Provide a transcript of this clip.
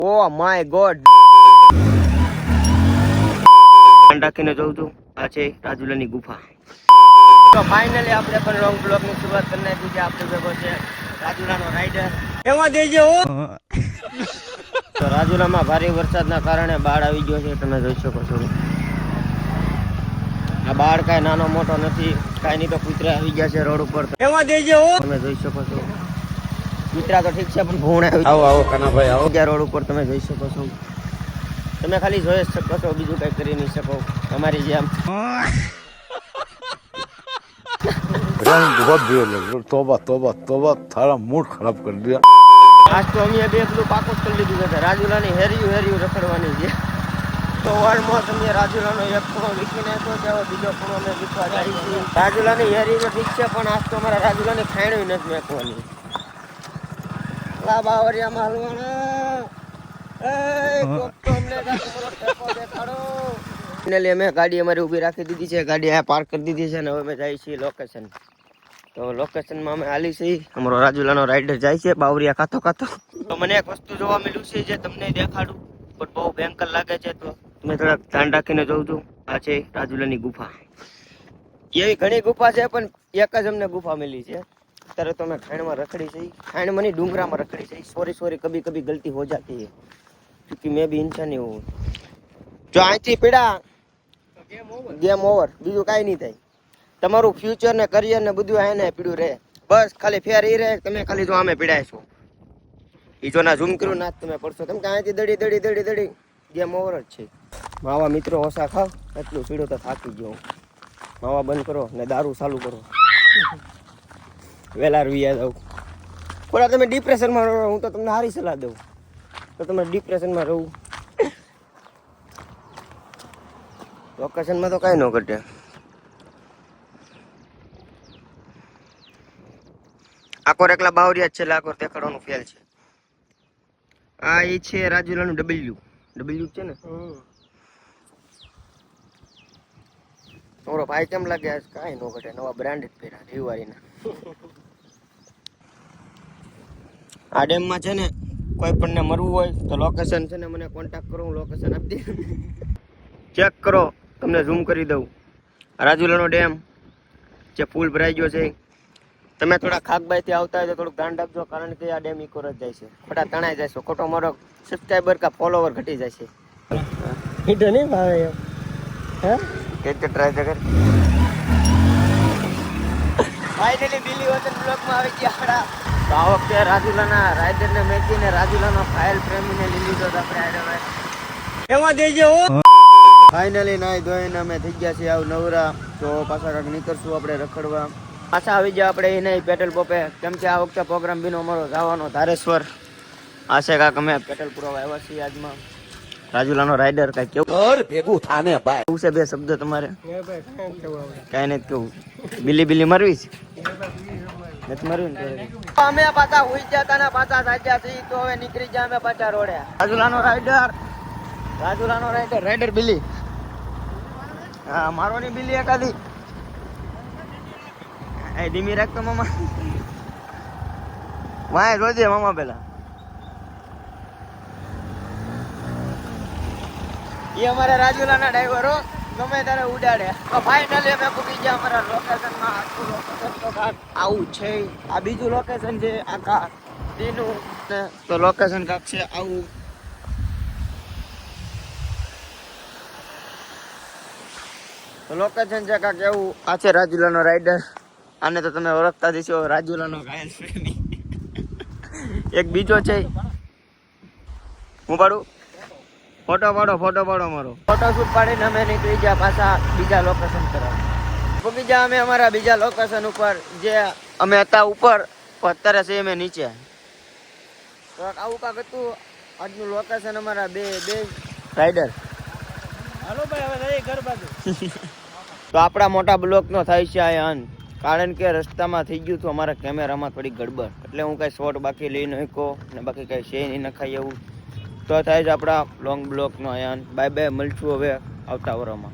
Oh my God, રાખીને જોઉં છું આ છે રાજુલાની ગુફા. તો ફાઇનલી આપણે પણ લોંગ બ્લોક ની શરૂઆત કરી નાખી છે. આપણે ભેગો છે રાજુલાનો રાઇડર. એમાં દેજો તો રાજુલામાં ભારે વરસાદના કારણે બાળ આવી ગયો છે. તમે જોઈ શકો છો આ બાળ કાંઈ નાનો મોટો નથી, કાંઈ નહીં તો કૂતરા આવી ગયા છે રોડ ઉપર. એમાં દેજો તમે જોઈ શકો છો. કૂતરા તો ઠીક છે પણ ભૂણ આવી. આવો આવો કાનાભાઈ આવો. રોડ ઉપર તમે જોઈ શકો છો. તમે ખાલી જોઈ શકો છો, બીજું કઈ કરી નહીં શકો અમારી જેમ. बहुत देर लग रही. तोबा तोबा तोबा थारा मूड खराब कर दिया. આજ તો અમે બે બધું પાકો કરી લીધું છે. રાજુલાની હેરિયું રખડવાની છે. તો ઓલમોસ્ટ અમે રાજુલાનો એક ખૂણો વીખી નાખ્યો છે. હવે બીજો ખૂણો અમે વીખવા જાય છે. રાજુલાની હેરિયું ઠીક છે પણ આજ તો અમારા રાજુલાની ખાયણી નથી મેકવાની. લા બાવરિયામાં હલવાના. અમે ગાડી અમારી ઉભી રાખી દીધી છે. ગાડી અહીંયા પાર્ક કરી દીધી છે ને હવે અમે જઈએ છીએ લોકેશન. તો લોકેશનમાં અમે હાલી છીએ. અમારો રાજુલાનો રાઇડર જાય છે બાવરિયા ખાતો ખાતો. તો મને એક વસ્તુ જોવા મળ્યું છે જે તમને દેખાડું, પણ બહુ ભયંકર લાગે છે. તો તમે થોડાક ધ્યાન રાખીને જોઉં છું. આ છે રાજુલાની ગુફા. એવી ઘણી ગુફા છે પણ એક જ અમને ગુફા મળી છે. અત્યારે તો અમે ખાણમાં રખડી છે. ખાણમાં નહીં, ડુંગરામાં રખડી છે. સોરી કભી કભી ગલતી હો જાતી है क्योंकि मैं भी इंसान ही हूँ. જો અહીંથી પીડા ગેમ ઓવર, બીજું કાંઈ નહીં થાય. તમારું ફ્યુચર ને કરિયર ને બધું આને પીડ્યું રહે. બસ ખાલી ફેર એ રહે તમે ખાલી જો અમે પીડાય છો. એ જો ના ઝૂમ કર્યું ના તમે પડશો. કેમ કે અહીંથી દડી ગેમ ઓવર જ છે. માવા મિત્રો ઓછા ખાવ, એટલું પીડો તો થાકી ગયો. માવા બંધ કરો ને દારૂ ચાલુ કરો. વેલા રૂયા દઉં થોડા. તમે ડિપ્રેશનમાં રહો, હું તો તમને સારી સલાહ દઉં. તો તમે ડિપ્રેશનમાં રહું. લોકેશનમાં તો કાંઈ ન ઘટે. આકોર એકલા બાવરિયા જ છે એટલે આકોર દેખાડવાનું ફેલ છે. આ એ છે રાજુલાનું ડબલ્યુ છે ને. તમારો ભાઈ કેમ લાગે? આજ કાંઈ ન ઘટે, નવા બ્રાન્ડેડ પહેર્યા રવિવારીના. આ ડેમમાં છે ને કોઈ પણ ને મરવું હોય તો લોકેશન છે ને મને કોન્ટેક્ટ કરો, હું લોકેશન આપી દઉં. ચેક કરો, તમને ઝૂમ કરી દઉં. રાજુલાનો ડેમ જે ફૂલ ભરાઈ ગયો છે. તમે થોડા ખાકબાઈથી આવતા હોય તો થોડુંક ધ્યાન રાખજો, કારણ કે આ ડેમ ઇકોર જ જાય છે. ખોટા તણાઈ જાય છે. ખોટો મારો સબસ્ક્રાઈબર કા ફોલોવર ઘટી જાય છે. હિટ નહીં ભાવે એમ. હે કે ટ્રાય કર. ફાઇનલી દિલ્હી વતન બ્લોકમાં આવી ગયા આપણા. તો આ વખતે રાજુલાના રાઇડરને મેકીને રાજુલાનો ફાઇલ પ્રેમીને લીધી તો આપણે આઈડર એમાં દેજો. ફાઇનલી નાઈ ધોઈને અમે થઈ ગયા છીએ આવ નવરા. તો પાછા કાંઈક નીકળશું આપણે રખડવા. પાછા આવી જાય આપણે એ નહીં પેટ્રોલ પંપે. કેમ કે આ વખતે પ્રોગ્રામ બીનો અમારો જવાનો ધારેશ્વર. આ છે કાંક અમે પેટ્રોલ પુરાવા આવ્યા છીએ આજમાં. રાજુલાનો રાઇડર કાંઈ કેવું ભેગું થાને ભાઈ. શું છે બે શબ્દ તમારે? કાંઈ નથી કેવું. બિલી મારવી છે? નથી મારવી ને. અમે પાછા ઉઈ ગયા ને પાછા સાચ્યા છીએ. તો હવે નીકળી જાય અમે પાછા રોડે. રાજુલાનો રાઇડર બિલી. હા મારો ની બિલી એકાદી. એ ધીમી રાખતો મામા. વાય રોજે મામા પેલા. એ અમારા રાજુલાના ડ્રાઈવરો ગમે ત્યારે ઉડાડે. તો ફાઇનલી અમે પૂકી ગયા અમારા લોકેશનમાં. આવું છે. આ બીજું લોકેશન છે આખા દીનું. તો લોકેશન કાંક છે આવું. તો લોકેશન છે કાંક એવું. આ છે રાજુલાનો રાઇડર. આને તો તમે ઓળખતા જશો, રાજુલાનો ઘાયલ પ્રેમી. એક બીજો છે. હું પાડું ફોટો પાડો મારો. ફોટોશૂટ પાડીને અમે નીકળી ગયા પાછા બીજા લોકેશન તરફ. પૂકી ગયા અમે અમારા બીજા લોકેશન ઉપર. જે અમે હતા ઉપર, અત્યારે છે અમે નીચે. તો આવું કાંક હતું આજનું લોકેશન અમારા બે રાઇડર. હાલો ભાઈ હવે ઘર બાજુ. તો આપણા મોટા બ્લોકનો થાય છે આ અંત. કારણ કે રસ્તામાં થઈ ગયું હતું અમારા કેમેરામાં થોડી ગડબડ. એટલે હું કાંઈ શોર્ટ બાકી લઈ નાખો ને બાકી કાંઈ છે નહીં નખાય એવું. તો થાય છે આપણા લોંગ બ્લોકનો અંત. બાય મળશું હવે આવતા વરોમાં.